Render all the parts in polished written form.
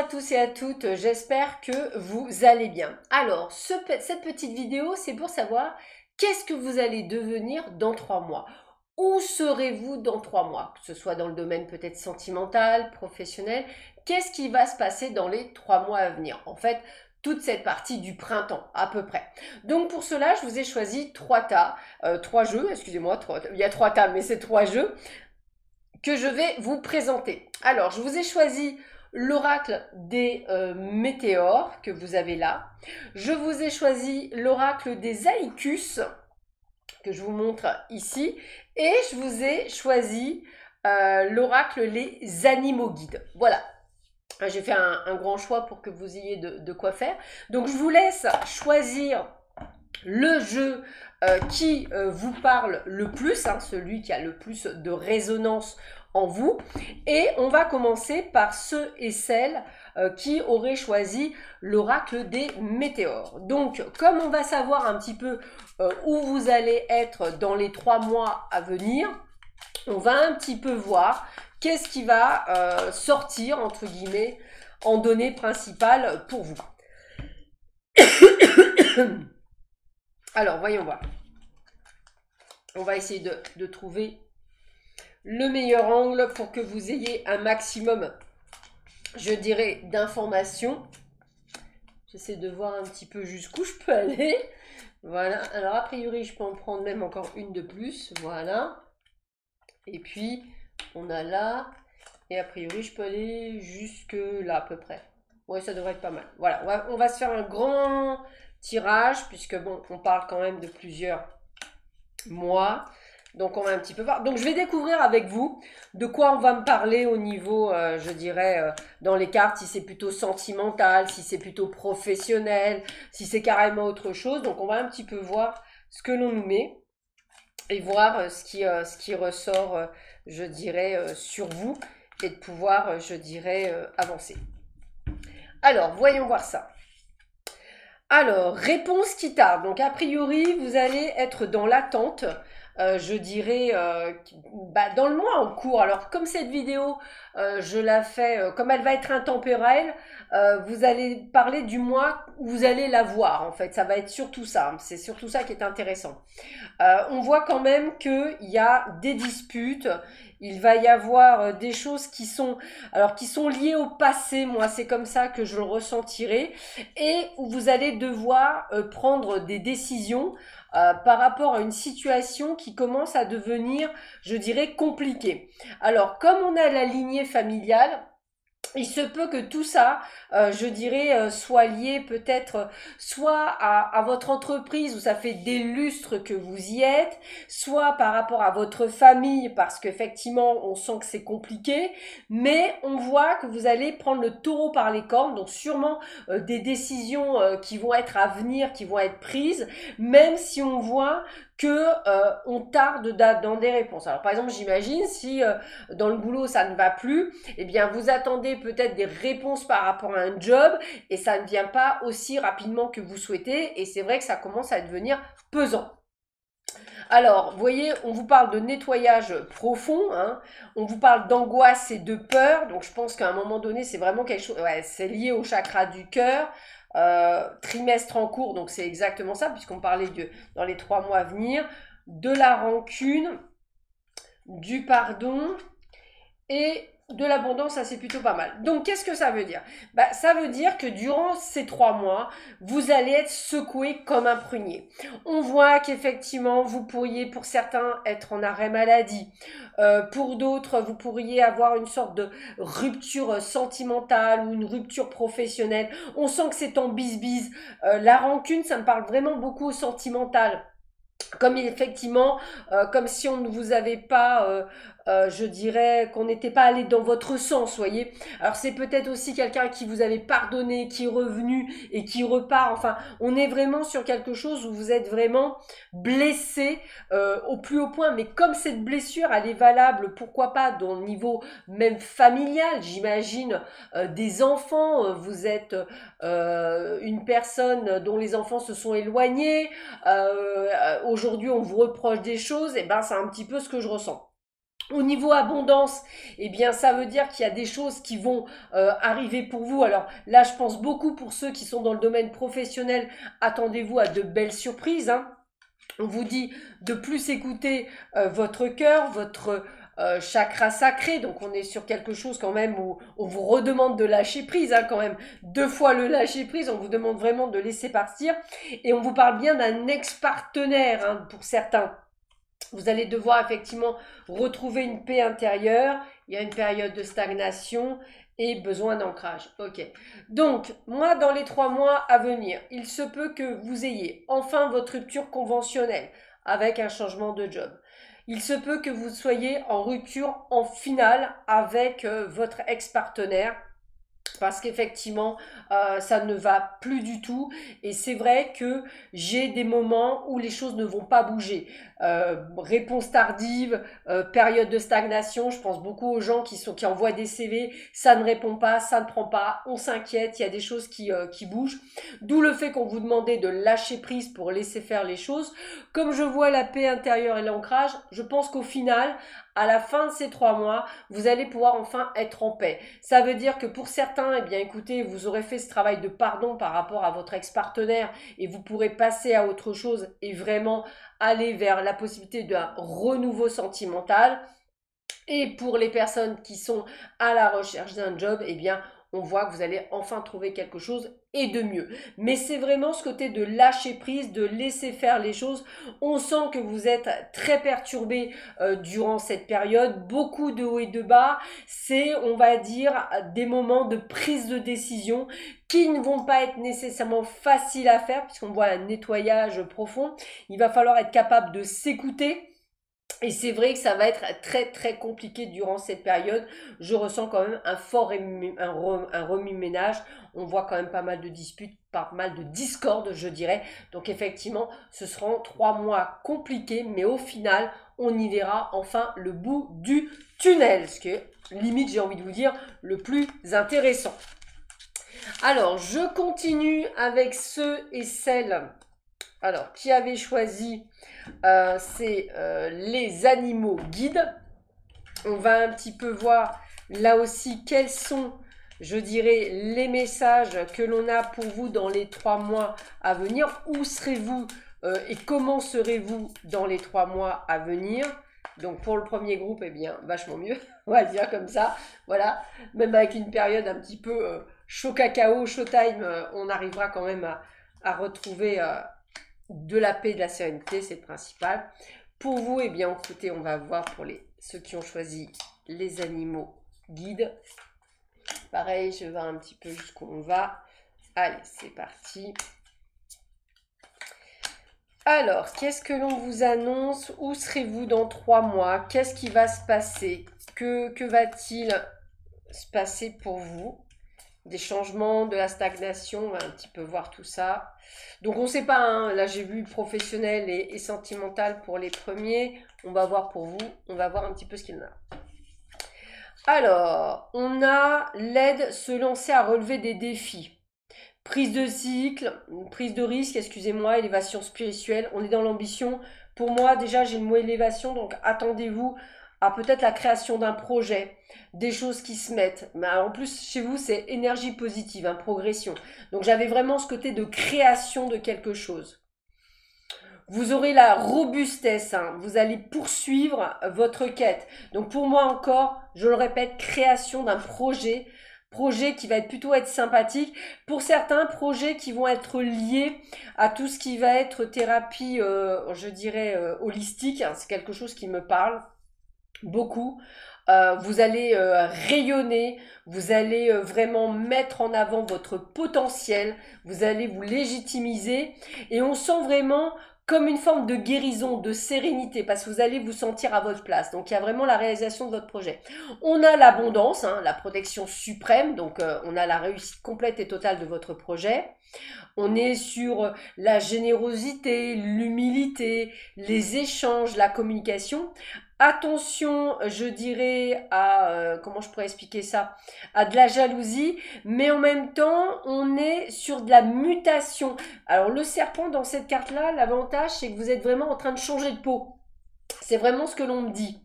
tous et à toutes, j'espère que vous allez bien. Alors, cette petite vidéo, c'est pour savoir qu'est-ce que vous allez devenir dans 3 mois. Où serez-vous dans 3 mois? Que ce soit dans le domaine peut-être sentimental, professionnel, qu'est-ce qui va se passer dans les 3 mois à venir? En fait, toute cette partie du printemps, à peu près. Donc pour cela, je vous ai choisi 3 jeux, excusez-moi, il y a 3 tas, mais c'est 3 jeux que je vais vous présenter. Alors, je vous ai choisi l'oracle des météores que vous avez là. Je vous ai choisi l'oracle des Aicus que je vous montre ici. Et je vous ai choisi l'oracle les animaux guides. Voilà. J'ai fait un grand choix pour que vous ayez de quoi faire. Donc, je vous laisse choisir le jeu qui vous parle le plus, celui qui a le plus de résonance en vous. Et on va commencer par ceux et celles qui auraient choisi l'oracle des météores. Donc, comme on va savoir un petit peu où vous allez être dans les 3 mois à venir, on va un petit peu voir qu'est-ce qui va sortir, entre guillemets, en données principales pour vous. Alors, voyons voir. On va essayer de trouver le meilleur angle pour que vous ayez un maximum, je dirais, d'informations. J'essaie de voir un petit peu jusqu'où je peux aller. Voilà. Alors, a priori, je peux en prendre même encore une de plus. Voilà. Et puis, on a là. Et a priori, je peux aller jusque là, à peu près. Oui, ça devrait être pas mal. Voilà. On va se faire un grand tirage, puisque bon, on parle quand même de plusieurs mois. Donc, on va un petit peu voir. Donc, je vais découvrir avec vous de quoi on va me parler au niveau, je dirais, dans les cartes, si c'est plutôt sentimental, si c'est plutôt professionnel, si c'est carrément autre chose. Donc, on va un petit peu voir ce que l'on nous met et voir ce qui ressort, je dirais, sur vous et de pouvoir, je dirais, avancer. Alors, voyons voir ça. Alors, réponse qui tarde. Donc, a priori, vous allez être dans l'attente, je dirais, dans le mois en cours. Alors, comme cette vidéo, je la fais, comme elle va être intemporelle, vous allez parler du mois où vous allez la voir, en fait. Ça va être surtout ça. C'est surtout ça qui est intéressant. On voit quand même qu'il y a des disputes. Il va y avoir des choses qui sont liées au passé. Moi, c'est comme ça que je le ressentirai. Et où vous allez devoir prendre des décisions par rapport à une situation qui commence à devenir, je dirais, compliquée. Alors, comme on a la lignée familiale, il se peut que tout ça, je dirais, soit lié peut-être soit à votre entreprise où ça fait des lustres que vous y êtes, soit par rapport à votre famille parce qu'effectivement on sent que c'est compliqué, mais on voit que vous allez prendre le taureau par les cornes, donc sûrement des décisions qui vont être à venir, qui vont être prises, même si on voit que on tarde dans des réponses. Alors par exemple, j'imagine si dans le boulot ça ne va plus, eh bien vous attendez peut-être des réponses par rapport à un job et ça ne vient pas aussi rapidement que vous souhaitez et c'est vrai que ça commence à devenir pesant. Alors, vous voyez, on vous parle de nettoyage profond, on vous parle d'angoisse et de peur, donc je pense qu'à un moment donné, c'est vraiment quelque chose, c'est lié au chakra du cœur, trimestre en cours, donc c'est exactement ça, puisqu'on parlait dans les 3 mois à venir, de la rancune, du pardon et de l'abondance, ça c'est plutôt pas mal. Donc qu'est-ce que ça veut dire? Ça veut dire que durant ces 3 mois, vous allez être secoué comme un prunier. On voit qu'effectivement, vous pourriez pour certains être en arrêt maladie. Pour d'autres, vous pourriez avoir une sorte de rupture sentimentale ou une rupture professionnelle. On sent que c'est en bisbise. La rancune, ça me parle vraiment beaucoup au sentimental. Comme effectivement, comme si on ne vous avait pas, je dirais qu'on n'était pas allé dans votre sens, voyez. Alors c'est peut-être aussi quelqu'un qui vous avait pardonné, qui est revenu et qui repart. Enfin, on est vraiment sur quelque chose où vous êtes vraiment blessé au plus haut point. Mais comme cette blessure, elle est valable, pourquoi pas, dans le niveau même familial, j'imagine, des enfants, vous êtes une personne dont les enfants se sont éloignés, aujourd'hui on vous reproche des choses, et ben c'est un petit peu ce que je ressens. Au niveau abondance, eh bien, ça veut dire qu'il y a des choses qui vont arriver pour vous. Alors là, je pense beaucoup pour ceux qui sont dans le domaine professionnel, attendez-vous à de belles surprises, hein. On vous dit de plus écouter votre cœur, votre chakra sacré. Donc on est sur quelque chose quand même où on vous redemande de lâcher prise, hein, quand même. 2 fois le lâcher prise, on vous demande vraiment de laisser partir. Et on vous parle bien d'un ex-partenaire, hein, pour certains. Vous allez devoir effectivement retrouver une paix intérieure. Il y a une période de stagnation et besoin d'ancrage. Ok. Donc, moi, dans les 3 mois à venir, il se peut que vous ayez enfin votre rupture conventionnelle avec un changement de job. Il se peut que vous soyez en rupture en finale avec votre ex-partenaire parce qu'effectivement, ça ne va plus du tout. Et c'est vrai que j'ai des moments où les choses ne vont pas bouger. Réponse tardive, période de stagnation. Je pense beaucoup aux gens qui envoient des CV, ça ne répond pas, ça ne prend pas, on s'inquiète, il y a des choses qui bougent. D'où le fait qu'on vous demandait de lâcher prise pour laisser faire les choses. Comme je vois la paix intérieure et l'ancrage, je pense qu'au final, à la fin de ces 3 mois, vous allez pouvoir enfin être en paix. Ça veut dire que pour certains, eh bien écoutez, vous aurez fait ce travail de pardon par rapport à votre ex-partenaire et vous pourrez passer à autre chose et vraiment aller vers la possibilité d'un renouveau sentimental. Et pour les personnes qui sont à la recherche d'un job, eh bien, on voit que vous allez enfin trouver quelque chose et de mieux. Mais c'est vraiment ce côté de lâcher prise, de laisser faire les choses. On sent que vous êtes très perturbé durant cette période, beaucoup de hauts et de bas. C'est, on va dire, des moments de prise de décision qui ne vont pas être nécessairement faciles à faire puisqu'on voit un nettoyage profond. Il va falloir être capable de s'écouter. Et c'est vrai que ça va être très très compliqué durant cette période. Je ressens quand même un fort un remue-ménage. On voit quand même pas mal de disputes, pas mal de discordes, je dirais. Donc effectivement, ce seront 3 mois compliqués, mais au final, on y verra enfin le bout du tunnel. Ce qui est, limite, j'ai envie de vous dire, le plus intéressant. Alors, je continue avec ceux et celles qui avaient choisi les animaux guides. On va un petit peu voir là aussi quels sont, je dirais, les messages que l'on a pour vous dans les 3 mois à venir. Où serez-vous et comment serez-vous dans les 3 mois à venir? Donc pour le premier groupe, eh bien, vachement mieux, on va le dire comme ça. Voilà, même avec une période un petit peu chaud cacao, showtime, on arrivera quand même à retrouver de la paix, de la sérénité, c'est le principal. Pour vous, eh bien, écoutez, on va voir pour ceux qui ont choisi les animaux guides. Pareil, je vais voir un petit peu jusqu'où on va. Allez, c'est parti. Alors, qu'est-ce que l'on vous annonce? Où serez-vous dans 3 mois? Qu'est-ce qui va se passer? Que va-t-il se passer pour vous? Des changements, de la stagnation, on va un petit peu voir tout ça. Donc on ne sait pas, hein, là j'ai vu professionnel et sentimental pour les premiers, on va voir pour vous, on va voir un petit peu ce qu'il y en a. Alors, on a l'aide, se lancer à relever des défis. Prise de cycle, prise de risque, excusez-moi, élévation spirituelle, on est dans l'ambition. Pour moi, déjà, j'ai le mot élévation, donc attendez-vous à peut-être la création d'un projet, des choses qui se mettent. Mais en plus, chez vous, c'est énergie positive, hein, progression. Donc j'avais vraiment ce côté de création de quelque chose. Vous aurez la robustesse, hein, vous allez poursuivre votre quête. Donc pour moi encore, je le répète, création d'un projet qui va plutôt être sympathique. Pour certains, projets qui vont être liés à tout ce qui va être thérapie, je dirais, holistique. C'est quelque chose qui me parle beaucoup. Vous allez rayonner, vous allez vraiment mettre en avant votre potentiel, vous allez vous légitimiser et on sent vraiment comme une forme de guérison, de sérénité, parce que vous allez vous sentir à votre place. Donc il y a vraiment la réalisation de votre projet. On a l'abondance, hein, la protection suprême, donc on a la réussite complète et totale de votre projet. On est sur la générosité, l'humilité, les échanges, la communication. Attention, je dirais à, comment je pourrais expliquer ça, à de la jalousie, mais en même temps, on est sur de la mutation. Alors le serpent dans cette carte-là, l'avantage, c'est que vous êtes vraiment en train de changer de peau. C'est vraiment ce que l'on me dit.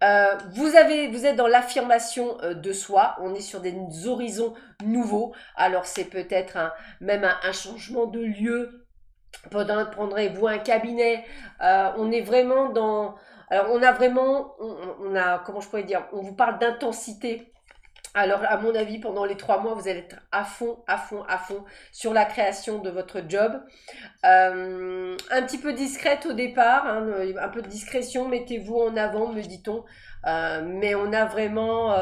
Vous êtes dans l'affirmation de soi. On est sur des horizons nouveaux. Alors c'est peut-être même un changement de lieu. Prendrez-vous un cabinet. On est vraiment dans. Alors on a vraiment, on a, comment je pourrais dire, on vous parle d'intensité. Alors, à mon avis, pendant les 3 mois, vous allez être à fond, à fond, à fond sur la création de votre job. Un petit peu discrète au départ, hein, un peu de discrétion, mettez-vous en avant, me dit-on. Mais on a vraiment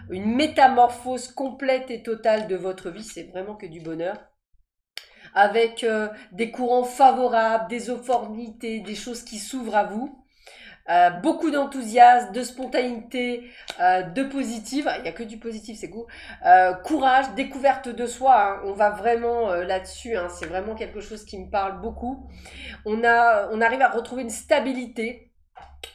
une métamorphose complète et totale de votre vie. C'est vraiment que du bonheur. Avec des courants favorables, des opportunités, des choses qui s'ouvrent à vous. Beaucoup d'enthousiasme, de spontanéité, de positif. Il n'y a que du positif, c'est cool. Courage, découverte de soi. Hein. On va vraiment là-dessus. Hein. C'est vraiment quelque chose qui me parle beaucoup. On arrive à retrouver une stabilité.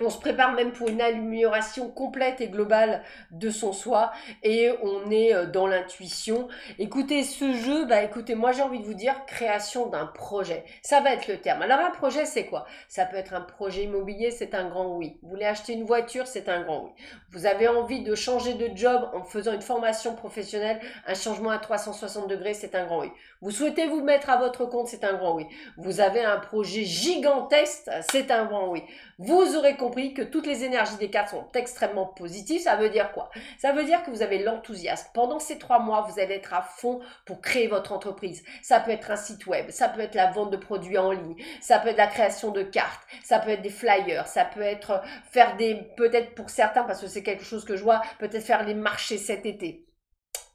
On se prépare même pour une amélioration complète et globale de son soi et on est dans l'intuition. Écoutez, ce jeu, écoutez, moi j'ai envie de vous dire création d'un projet. Ça va être le terme. Alors un projet, c'est quoi? Ça peut être un projet immobilier, c'est un grand oui. Vous voulez acheter une voiture, c'est un grand oui. Vous avez envie de changer de job en faisant une formation professionnelle, un changement à 360 degrés, c'est un grand oui. Vous souhaitez vous mettre à votre compte, c'est un grand oui. Vous avez un projet gigantesque, c'est un grand oui. Vous aurez compris que toutes les énergies des cartes sont extrêmement positives. Ça veut dire quoi? Ça veut dire que vous avez l'enthousiasme. Pendant ces 3 mois, vous allez être à fond pour créer votre entreprise. Ça peut être un site web, ça peut être la vente de produits en ligne, ça peut être la création de cartes, ça peut être des flyers, ça peut être faire peut-être pour certains, parce que c'est quelque chose que je vois, peut-être faire les marchés cet été.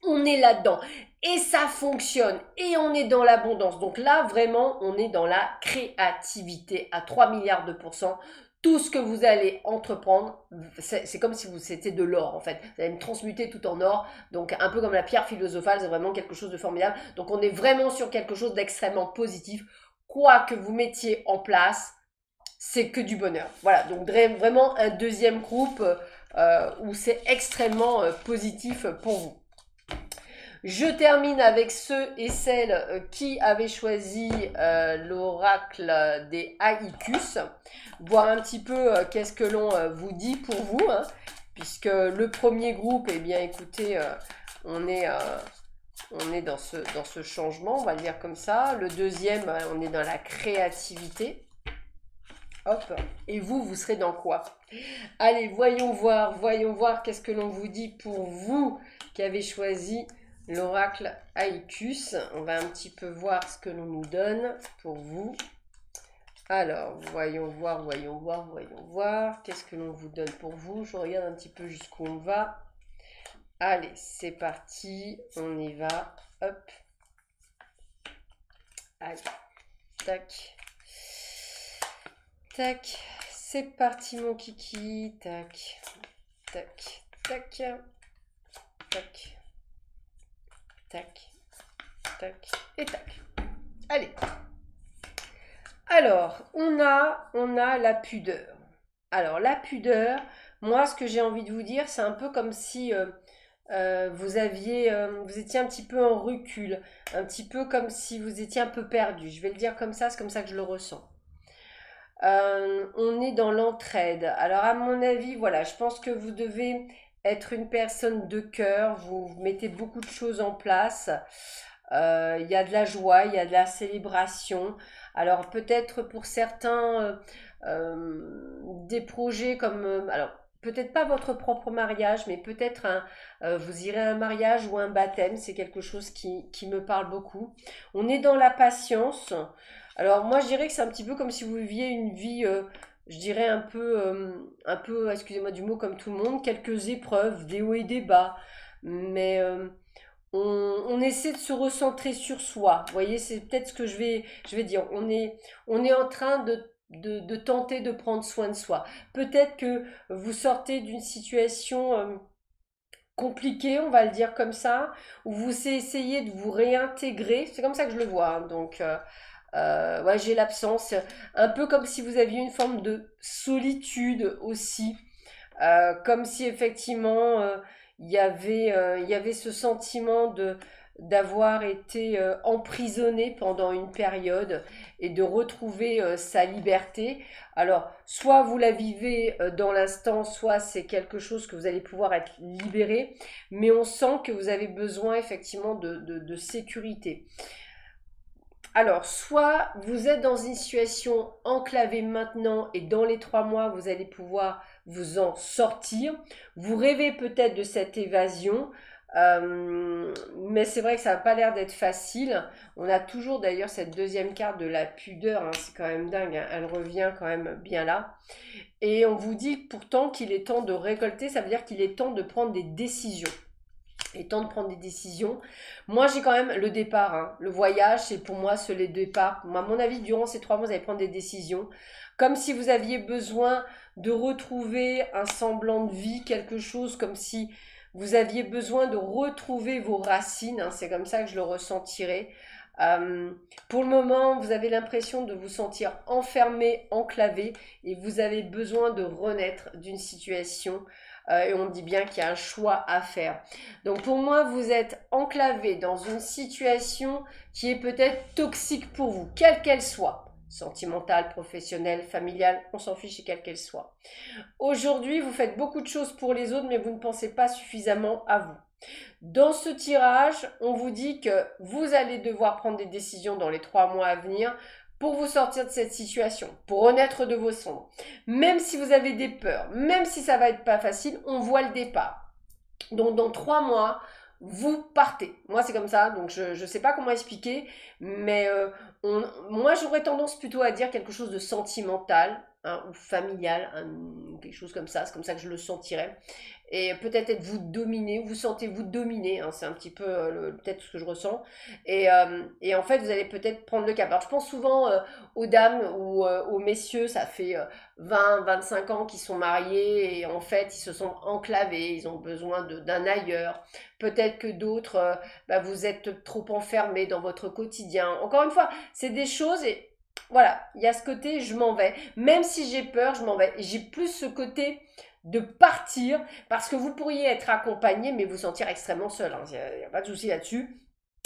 On est là-dedans et ça fonctionne et on est dans l'abondance. Donc là, vraiment, on est dans la créativité à 3 milliards de pourcents. Tout ce que vous allez entreprendre, c'est comme si c'était de l'or en fait. Vous allez me transmuter tout en or. Donc un peu comme la pierre philosophale, c'est vraiment quelque chose de formidable. Donc on est vraiment sur quelque chose d'extrêmement positif. Quoi que vous mettiez en place, c'est que du bonheur. Voilà, donc vraiment un deuxième groupe où c'est extrêmement positif pour vous. Je termine avec ceux et celles qui avaient choisi l'oracle des Haïkus, voir un petit peu qu'est-ce que l'on vous dit pour vous, hein, puisque le premier groupe, eh bien écoutez, on est dans ce changement, on va le dire comme ça. Le deuxième, on est dans la créativité. Hop, et vous serez dans quoi? Allez, voyons voir qu'est-ce que l'on vous dit pour vous qui avez choisi l'oracle Haïkus. On va un petit peu voir ce que l'on nous donne pour vous. Alors, voyons voir. Qu'est-ce que l'on vous donne pour vous? Je regarde un petit peu jusqu'où on va. Allez, c'est parti. On y va. Hop. Allez. Tac. Tac. C'est parti, mon kiki. Tac. Tac. Tac. Tac. Tac, tac et tac. Allez. Alors, on a la pudeur. Alors, la pudeur, moi, ce que j'ai envie de vous dire, c'est un peu comme si vous étiez un petit peu en recul, un petit peu comme si vous étiez un peu perdu. Je vais le dire comme ça, c'est comme ça que je le ressens. On est dans l'entraide. Alors, à mon avis, voilà, je pense que vous devez être une personne de cœur, vous mettez beaucoup de choses en place, il y a de la joie, il y a de la célébration. Alors peut-être pour certains, des projets comme, alors peut-être pas votre propre mariage, mais peut-être vous irez à un mariage ou un baptême, c'est quelque chose qui me parle beaucoup. On est dans la patience. Alors moi je dirais que c'est un petit peu comme si vous viviez une vie je dirais un peu, excusez-moi du mot, comme tout le monde, quelques épreuves, des hauts et des bas, mais on essaie de se recentrer sur soi. Vous voyez, c'est peut-être ce que je vais dire. On est en train de tenter de prendre soin de soi. Peut-être que vous sortez d'une situation compliquée, on va le dire comme ça, où vous essayez de vous réintégrer. C'est comme ça que je le vois. Hein. Donc, ouais, j'ai l'absence. Un peu comme si vous aviez une forme de solitude aussi. Comme si effectivement il y avait ce sentiment d'avoir été emprisonné pendant une période et de retrouver sa liberté. Alors, soit vous la vivez dans l'instant, soit c'est quelque chose que vous allez pouvoir être libéré, mais on sent que vous avez besoin effectivement de sécurité. Alors, soit vous êtes dans une situation enclavée maintenant et dans les 3 mois, vous allez pouvoir vous en sortir. Vous rêvez peut-être de cette évasion, mais c'est vrai que ça n'a pas l'air d'être facile. On a toujours d'ailleurs cette deuxième carte de la pudeur, hein, c'est quand même dingue, hein, elle revient quand même bien là. Et on vous dit pourtant qu'il est temps de récolter, ça veut dire qu'il est temps de prendre des décisions. Il est temps de prendre des décisions. Moi, j'ai quand même le départ. Hein. Le voyage, c'est pour moi le départ. Moi, à mon avis, durant ces 3 mois, vous allez prendre des décisions. Comme si vous aviez besoin de retrouver un semblant de vie, quelque chose comme si vous aviez besoin de retrouver vos racines. Hein. C'est comme ça que je le ressentirais. Pour le moment, vous avez l'impression de vous sentir enfermé, enclavé, et vous avez besoin de renaître d'une situation. Et on dit bien qu'il y a un choix à faire. Donc pour moi, vous êtes enclavé dans une situation qui est peut-être toxique pour vous, quelle qu'elle soit. Sentimentale, professionnelle, familiale, on s'en fiche quelle qu'elle soit. Aujourd'hui, vous faites beaucoup de choses pour les autres, mais vous ne pensez pas suffisamment à vous. Dans ce tirage, on vous dit que vous allez devoir prendre des décisions dans les 3 mois à venir pour vous sortir de cette situation, pour renaître de vos cendres. Même si vous avez des peurs, même si ça va être pas facile, on voit le départ. Donc dans 3 mois, vous partez. Moi c'est comme ça, donc je sais pas comment expliquer, mais moi j'aurais tendance plutôt à dire quelque chose de sentimental, hein, ou familial, hein, quelque chose comme ça, c'est comme ça que je le sentirais. Et peut-être êtes-vous dominé, vous sentez-vous dominé, hein, c'est un petit peu peut-être ce que je ressens. Et en fait, vous allez peut-être prendre le cap. Alors, je pense souvent aux dames ou aux messieurs, ça fait 20, 25 ans qu'ils sont mariés et en fait, ils se sont enclavés, ils ont besoin d'un ailleurs. Peut-être que d'autres, vous êtes trop enfermés dans votre quotidien. Encore une fois, c'est des choses et voilà, il y a ce côté, je m'en vais. Même si j'ai peur, je m'en vais. J'ai plus ce côté de partir parce que vous pourriez être accompagné mais vous sentir extrêmement seul. Hein. Il n'y a pas de souci là-dessus.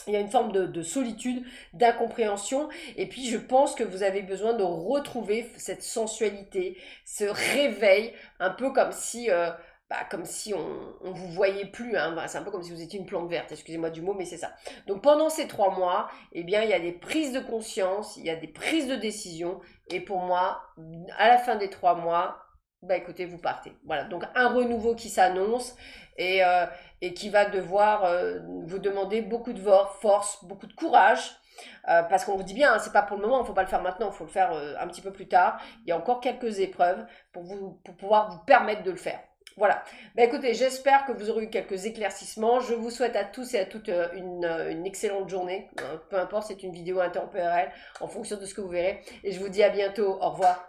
Il y a une forme de solitude, d'incompréhension et puis je pense que vous avez besoin de retrouver cette sensualité, ce réveil, un peu comme si on vous voyait plus, hein. C'est un peu comme si vous étiez une plante verte, excusez-moi du mot, mais c'est ça. Donc pendant ces 3 mois, eh bien, il y a des prises de conscience, il y a des prises de décision, et pour moi, à la fin des 3 mois, écoutez, vous partez. Voilà, donc un renouveau qui s'annonce et qui va devoir vous demander beaucoup de force, beaucoup de courage. Parce qu'on vous dit bien, hein, c'est pas pour le moment, il ne faut pas le faire maintenant, il faut le faire un petit peu plus tard. Il y a encore quelques épreuves pour pouvoir vous permettre de le faire. Voilà. Écoutez, j'espère que vous aurez eu quelques éclaircissements. Je vous souhaite à tous et à toutes une excellente journée. Peu importe, c'est une vidéo intemporelle en fonction de ce que vous verrez. Et je vous dis à bientôt. Au revoir.